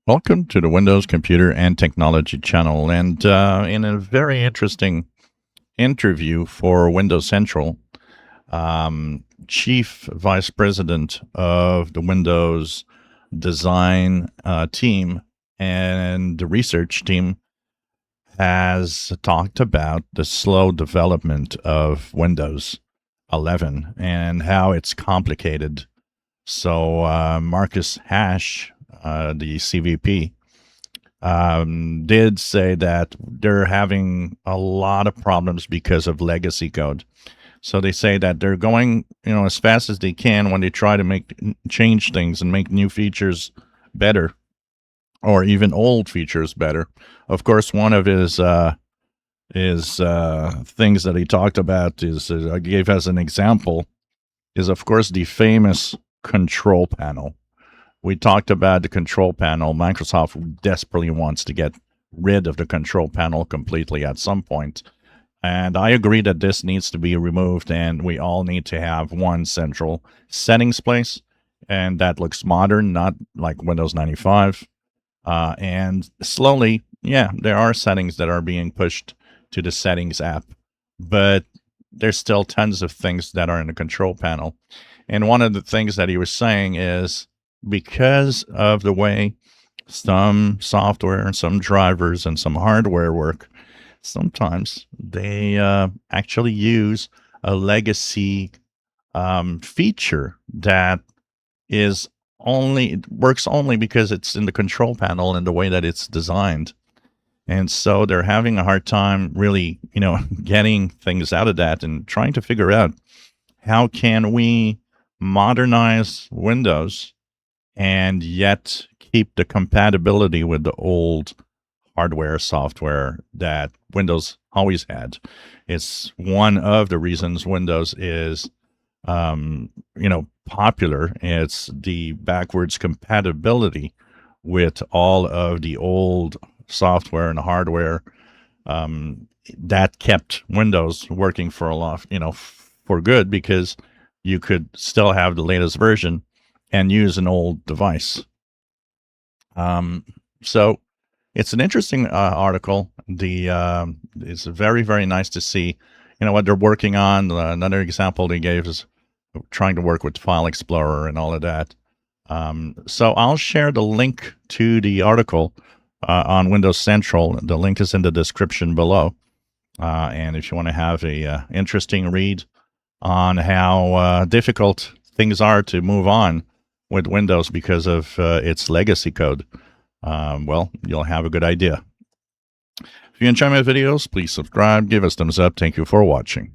Welcome to the Windows Computer and Technology channel. And in a very interesting interview for Windows Central, Chief Vice President of the Windows Design team and the research team has talked about the slow development of Windows 11 and how it's complicated. So Marcus Ash, the CVP, did say that they're having a lot of problems because of legacy code. So they say that they're going, as fast as they can when they try to change things and make new features better, or even old features better. Of course, one of his things that he talked about is I gave as an example is, of course, the famous control panel. We talked about the control panel. Microsoft desperately wants to get rid of the control panel completely at some point. And I agree that this needs to be removed, and we all need to have one central settings place. And that looks modern, not like Windows 95. And slowly, yeah, there are settings that are being pushed to the settings app, but there's still tons of things that are in the control panel. And one of the things that he was saying is, because of the way some software and some drivers and some hardware work, sometimes they actually use a legacy feature that works only because it's in the control panel and the way that it's designed. And so they're having a hard time really, getting things out of that and trying to figure out how can we modernize Windows and yet keep the compatibility with the old hardware, software that Windows always had. It's one of the reasons Windows is, popular. It's the backwards compatibility with all of the old software and hardware that kept Windows working for a lot, for good, because you could still have the latest version and use an old device. So it's an interesting article. It's very, very nice to see, what they're working on. Another example they gave is trying to work with File Explorer and all of that. So I'll share the link to the article on Windows Central. The link is in the description below. And if you want to have a interesting read on how difficult things are to move on with Windows because of its legacy code, well, you'll have a good idea. If you enjoy my videos, please subscribe, give us thumbs up. Thank you for watching.